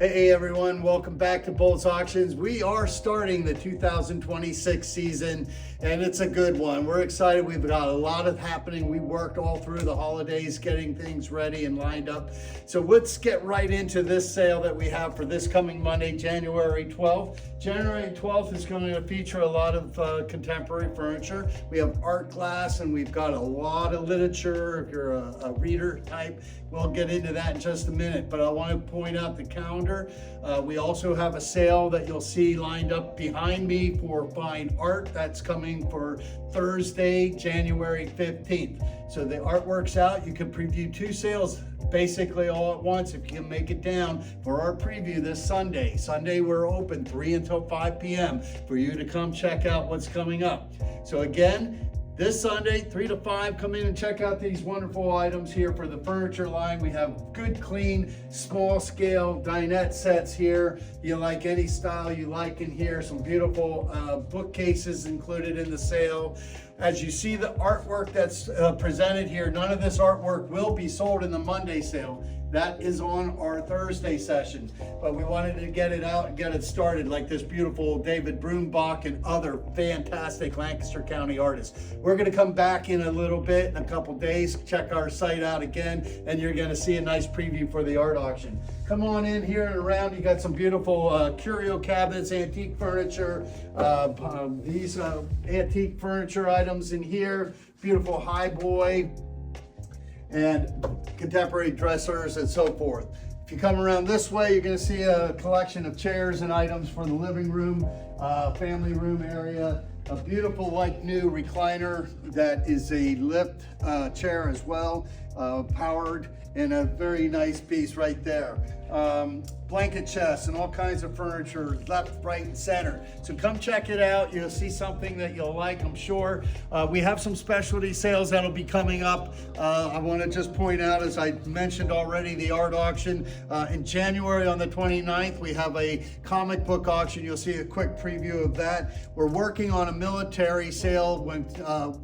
Hey everyone, welcome back to Boltz Auctions. We are starting the 2026 season and it's a good one. We're excited. We've got a lot of happening. We worked all through the holidays getting things ready and lined up. So let's get right into this sale that we have for this coming Monday, January 12th. January 12th is going to feature a lot of contemporary furniture. We have art glass and we've got a lot of literature. If you're a reader type, we'll get into that in just a minute, but I want to point out the calendar. We also have a sale that you'll see lined up behind me for fine art. That's coming for Thursday, January 15th. So the artwork's out. You can preview two sales basically all at once if you can make it down for our preview this Sunday. Sunday we're open 3 until 5 p.m. for you to come check out what's coming up. So again, this Sunday, 3 to 5, come in and check out these wonderful items here for the furniture line. We have good, clean, small scale dinette sets here. You like any style you like in here. Some beautiful bookcases included in the sale. As you see the artwork that's presented here, none of this artwork will be sold in the Monday sale. That is on our Thursday session, but we wanted to get it out and get it started, like this beautiful David Broombach and other fantastic Lancaster County artists. We're gonna come back in a little bit, in a couple days, check our site out again, and you're gonna see a nice preview for the art auction. Come on in here and around. You got some beautiful curio cabinets, antique furniture, these antique furniture items in here, beautiful highboy, and contemporary dressers and so forth. If you come around this way, you're going to see a collection of chairs and items for the living room, family room area. A beautiful like new recliner that is a lift chair as well, powered, and a very nice piece right there. Blanket chests and all kinds of furniture, left, right, and center. So come check it out. You'll see something that you'll like, I'm sure. We have some specialty sales that'll be coming up. I want to just point out, as I mentioned already, the art auction. In January on the 29th, we have a comic book auction. You'll see a quick preview of that. We're working on a military sale with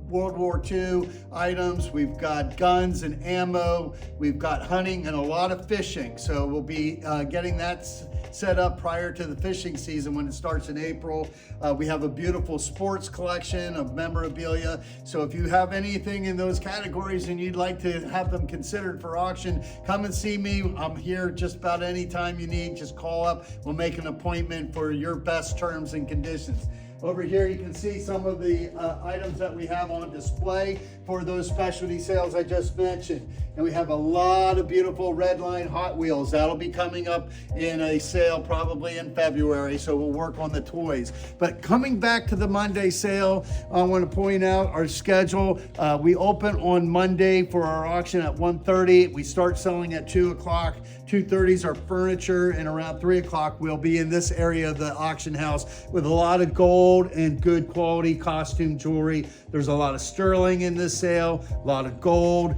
World War II items. We've got guns and ammo. We've got hunting and a lot of fishing. So we'll be getting that set up prior to the fishing season when it starts in April. We have a beautiful sports collection of memorabilia. So if you have anything in those categories and you'd like to have them considered for auction, come and see me. I'm here just about any time you need. Just call up. We'll make an appointment for your best terms and conditions. Over here, you can see some of the items that we have on display for those specialty sales I just mentioned. And we have a lot of beautiful Redline Hot Wheels. That'll be coming up in a sale probably in February, so we'll work on the toys. But coming back to the Monday sale, I want to point out our schedule. We open on Monday for our auction at 1:30. We start selling at 2 o'clock. 2:30 is our furniture, and around 3 o'clock we'll be in this area of the auction house with a lot of gold and good quality costume jewelry. There's a lot of sterling in this sale, a lot of gold.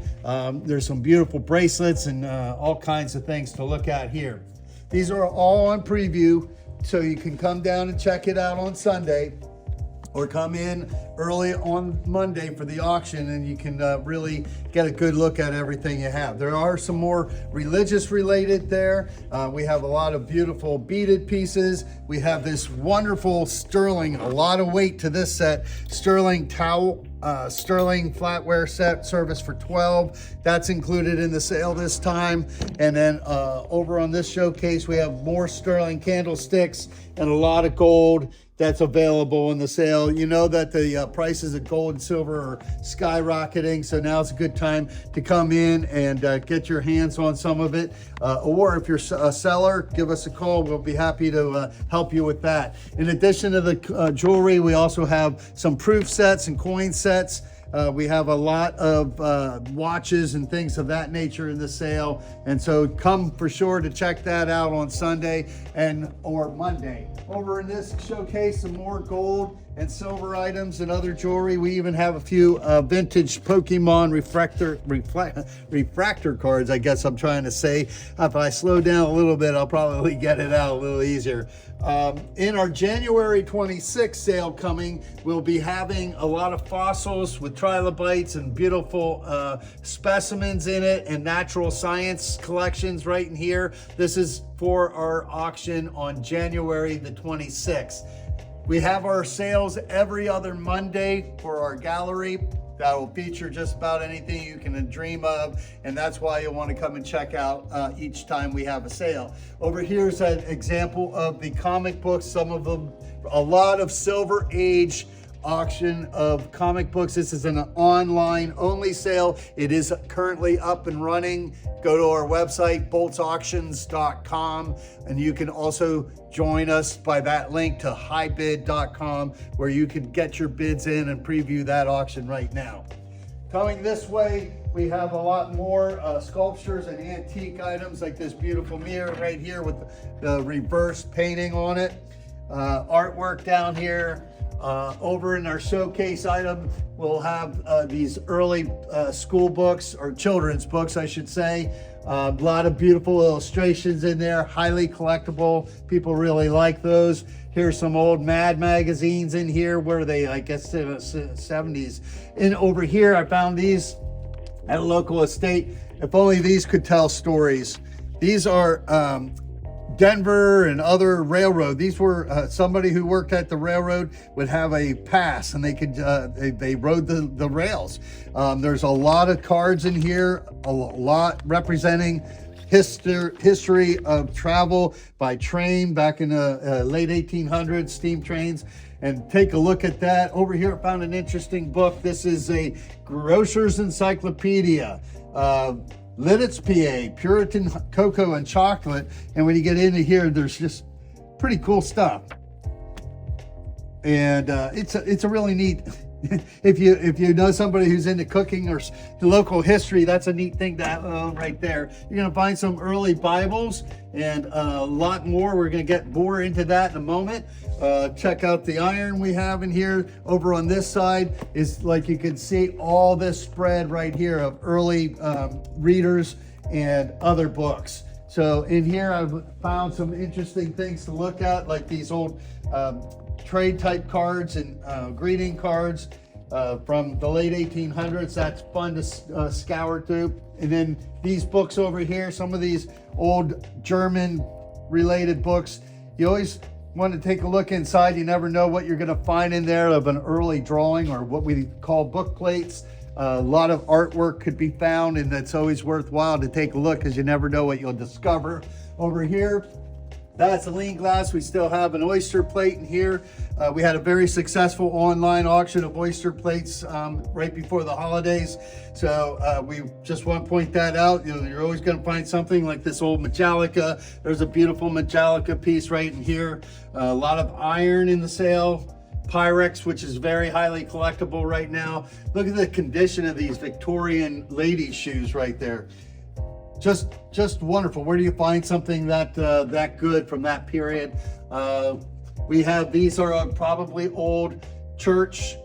There's some beautiful bracelets and all kinds of things to look at here. These are all on preview, so you can come down and check it out on Sunday, or come in early on Monday for the auction and you can really get a good look at everything you have. There are some more religious related there. We have a lot of beautiful beaded pieces. We have this wonderful sterling, a lot of weight to this set, sterling towel, sterling flatware set service for 12. That's included in the sale this time. And then over on this showcase, we have more sterling candlesticks and a lot of gold that's available in the sale. You know that the prices of gold and silver are skyrocketing, so now's a good time to come in and get your hands on some of it. Or if you're a seller, give us a call. We'll be happy to help you with that. In addition to the jewelry, we also have some proof sets and coin sets. We have a lot of watches and things of that nature in the sale. And so come for sure to check that out on Sunday or Monday. Over in this showcase, some more gold and silver items and other jewelry. We even have a few vintage Pokemon refractor cards, I guess I'm trying to say. If I slow down a little bit, I'll probably get it out a little easier. In our January 26th sale coming, we'll be having a lot of fossils with trilobites and beautiful specimens in it, and natural science collections right in here. This is for our auction on January the 26th. We have our sales every other Monday for our gallery that will feature just about anything you can dream of, and that's why you'll want to come and check out each time we have a sale. Over here is an example of the comic books, some of them, a lot of Silver Age auction of comic books. This is an online only sale. It is currently up and running. Go to our website, boltzauctions.com, and you can also join us by that link to highbid.com, where you can get your bids in and preview that auction right now. Coming this way, we have a lot more sculptures and antique items, like this beautiful mirror right here with the reverse painting on it. Artwork down here. Over in our showcase item, we'll have these early school books, or children's books, I should say. A lot of beautiful illustrations in there, highly collectible. People really like those. Here's some old Mad magazines in here, where they, I guess, in the 70s. And over here, I found these at a local estate. If only these could tell stories. These are Denver and other railroad. These were somebody who worked at the railroad would have a pass, and they could they rode the rails. There's a lot of cards in here, a lot representing history of travel by train back in the late 1800s, steam trains. And take a look at that. Over here, I found an interesting book. This is a grocer's encyclopedia. Lidditz, PA, Puritan cocoa and chocolate. And when you get into here, there's just pretty cool stuff. And it's a really neat, if you know somebody who's into cooking or the local history, that's a neat thing to own right there. You're gonna find some early Bibles and a lot more. We're gonna get more into that in a moment. Check out the iron we have in here. Over on this side is, like you can see, all this spread right here of early readers and other books. So in here, I've found some interesting things to look at, like these old trade type cards and greeting cards from the late 1800s. That's fun to scour through. And then these books over here, some of these old German related books. You always want to take a look inside. You never know what you're going to find in there of an early drawing, or what we call book plates. A lot of artwork could be found, and that's always worthwhile to take a look, because you never know what you'll discover. Over here, that's a lean glass. We still have an oyster plate in here. We had a very successful online auction of oyster plates right before the holidays. So we just want to point that out. You know, you're always going to find something like this old Metallica. There's a beautiful Metallica piece right in here. A lot of iron in the sale. Pyrex, which is very highly collectible right now. Look at the condition of these Victorian ladies' shoes right there. Just wonderful. Where do you find something that good from that period? We have, these are probably old church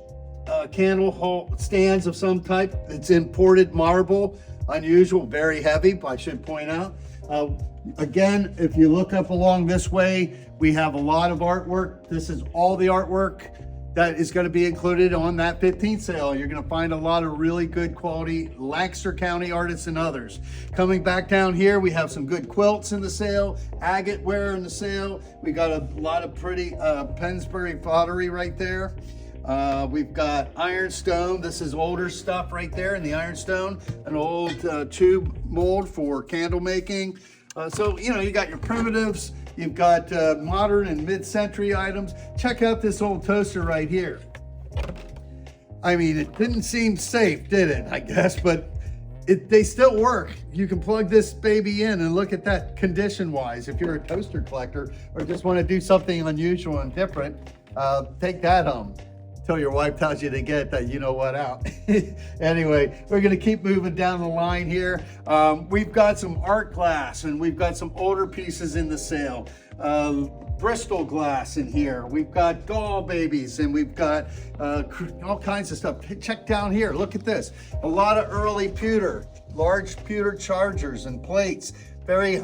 candle stands of some type. It's imported marble, unusual, very heavy, I should point out. Again, if you look up along this way, we have a lot of artwork. This is all the artwork that is going to be included on that 15th sale. You're going to find a lot of really good quality Lancaster County artists and others. Coming back down here, we have some good quilts in the sale, agate ware in the sale. We got a lot of pretty Pensbury pottery right there. We've got ironstone. This is older stuff right there in the ironstone, an old tube mold for candle making. So, you know, you got your primitives, you've got modern and mid-century items. Check out this old toaster right here. I mean, it didn't seem safe, did it? I guess, but they still work. You can plug this baby in and look at that condition-wise. If you're a toaster collector or just want to do something unusual and different, take that home. till your wife tells you to get that you know what out. Anyway, we're gonna keep moving down the line here. We've got some art glass, and we've got some older pieces in the sale. Bristol glass in here. We've got doll babies, and we've got all kinds of stuff. Check down here, look at this. A lot of early pewter, large pewter chargers and plates. Very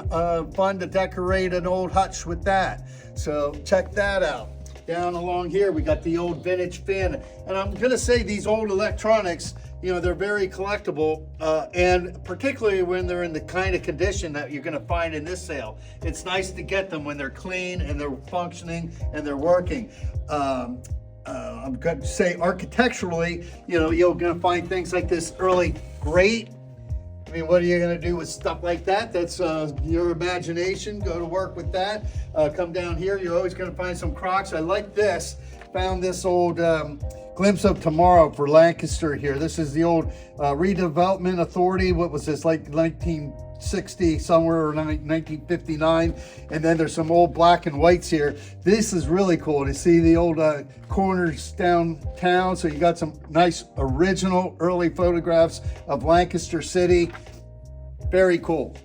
fun to decorate an old hutch with that. So check that out. Down along here, we got the old vintage fan. And I'm gonna say these old electronics, you know, they're very collectible, and particularly when they're in the kind of condition that you're gonna find in this sale. It's nice to get them when they're clean and they're functioning and they're working. I'm going to say architecturally, you know, you're gonna find things like this early grate. I mean, what are you gonna do with stuff like that? That's your imagination. Go to work with that. Come down here, you're always gonna find some Crocs. I like this. Found this old Glimpse of Tomorrow for Lancaster here. This is the old Redevelopment Authority. What was this, like 1960 somewhere, or 1959? And then there's some old black and whites here. This is really cool to see the old corners downtown. So you got some nice original early photographs of Lancaster City. Very cool.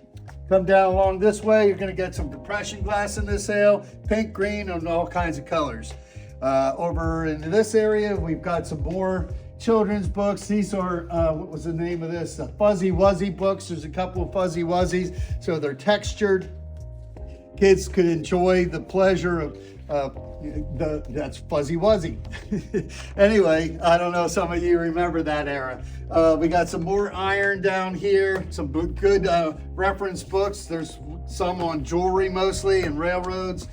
Come down along this way, you're gonna get some depression glass in this sale, pink, green, and all kinds of colors. Over in this area, we've got some more children's books. These are, what was the name of this? The Fuzzy Wuzzy books. There's a couple of Fuzzy Wuzzies, so they're textured. Kids could enjoy the pleasure of that's Fuzzy Wuzzy. Anyway, I don't know, some of you remember that era. We got some more iron down here, some good reference books. There's some on jewelry mostly and railroads.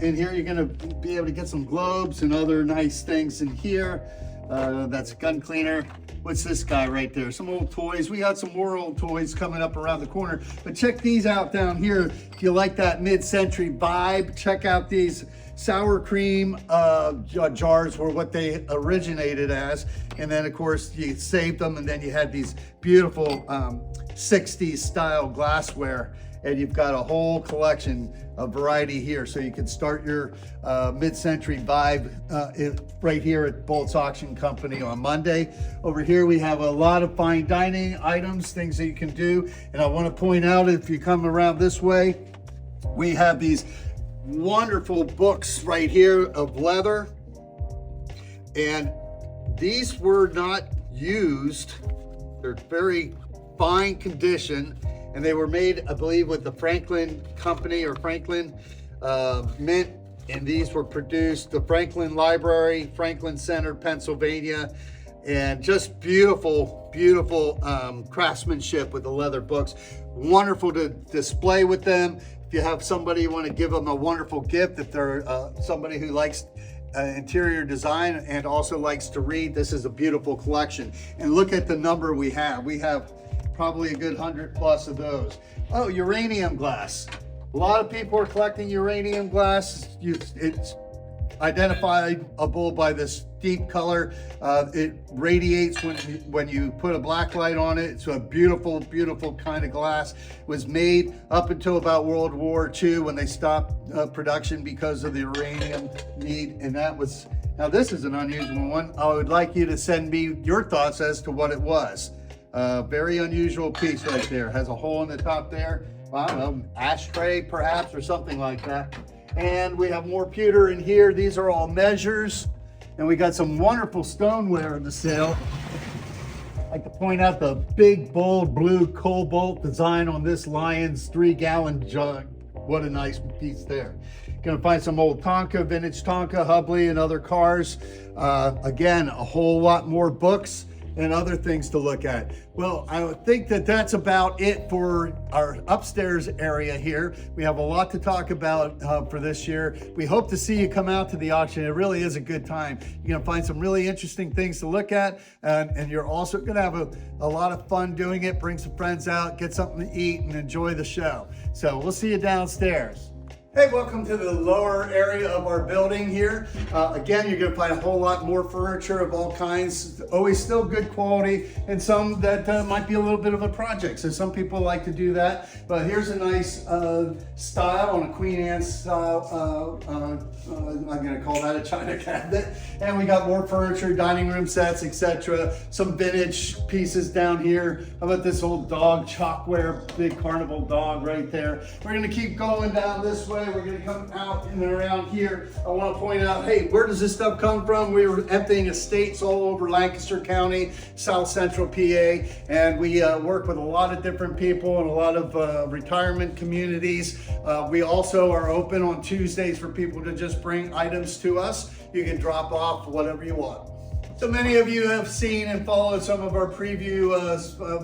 In here, you're gonna be able to get some globes and other nice things in here. That's a gun cleaner. What's this guy right there? Some old toys. We got some more old toys coming up around the corner. But check these out down here. If you like that mid-century vibe, check out these sour cream jars were what they originated as. And then of course you saved them, and then you had these beautiful 60s style glassware. And you've got a whole collection of variety here. So you can start your mid-century vibe right here at Boltz Auction Company on Monday. Over here we have a lot of fine dining items, things that you can do. And I want to point out, if you come around this way, we have these wonderful books right here of leather. And these were not used. They're very fine condition. And they were made, I believe, with the Franklin Company or Franklin Mint. And these were produced, the Franklin Library, Franklin Center, Pennsylvania. And just beautiful, beautiful craftsmanship with the leather books. Wonderful to display with them. If you have somebody you want to give them a wonderful gift, if they're somebody who likes interior design and also likes to read, this is a beautiful collection. And look at the number we have. We have probably a good 100 plus of those. Oh, uranium glass. A lot of people are collecting uranium glass. It's identifiable by this deep color. It radiates when you put a black light on it. It's a beautiful, beautiful kind of glass. It was made up until about World War II when they stopped production because of the uranium need. And that was, now this is an unusual one. I would like you to send me your thoughts as to what it was. Very unusual piece right there. Has a hole in the top there. I don't know, ashtray perhaps, or something like that. And we have more pewter in here. These are all measures. And we got some wonderful stoneware in the sale. I'd like to point out the big, bold blue cobalt design on this Lion's 3-gallon jug. What a nice piece there. Gonna find some old Tonka, vintage Tonka, Hubley, and other cars. Again, a whole lot more books and other things to look at. Well, I think that that's about it for our upstairs area here. We have a lot to talk about for this year. We hope to see you come out to the auction. It really is a good time. You're gonna find some really interesting things to look at, and you're also gonna have a lot of fun doing it. Bring some friends out, get something to eat, and enjoy the show. So we'll see you downstairs. Hey, welcome to the lower area of our building here. Again, you're gonna find a whole lot more furniture of all kinds, always still good quality, and some that might be a little bit of a project. So some people like to do that, but here's a nice style on a Queen Anne style, I'm gonna call that a china cabinet. And we got more furniture, dining room sets, etc. Some vintage pieces down here. How about this old dog chalkware, big carnival dog right there. We're gonna keep going down this way. We're gonna come out and around here. I wanna point out, hey, where does this stuff come from? We were emptying estates all over Lancaster County, South Central PA, and we work with a lot of different people and a lot of retirement communities. We also are open on Tuesdays for people to just bring items to us. You can drop off whatever you want. So many of you have seen and followed some of our preview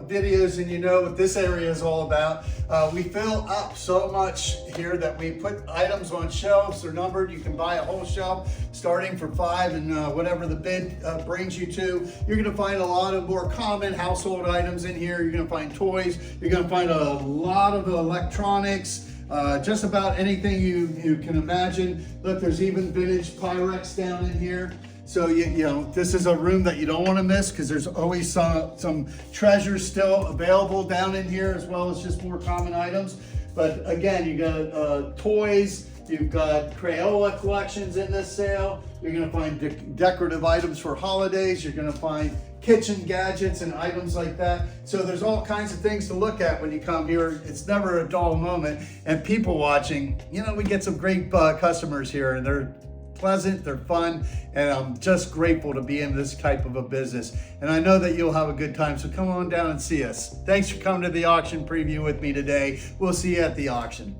videos, and you know what this area is all about. We fill up so much here that we put items on shelves. They're numbered. You can buy a whole shelf starting for $5 and whatever the bid brings you to. You're going to find a lot of more common household items in here. You're going to find toys. You're going to find a lot of electronics. Just about anything you can imagine. Look, there's even vintage Pyrex down in here. So you know, this is a room that you don't want to miss because there's always some treasures still available down in here, as well as just more common items. But again, you got toys, you've got Crayola collections in this sale. You're going to find decorative items for holidays. You're going to find kitchen gadgets and items like that. So there's all kinds of things to look at when you come here. It's never a dull moment. And people watching, you know, we get some great customers here, and they're pleasant, they're fun, and I'm just grateful to be in this type of a business. And I know that you'll have a good time, so come on down and see us. Thanks for coming to the auction preview with me today. We'll see you at the auction.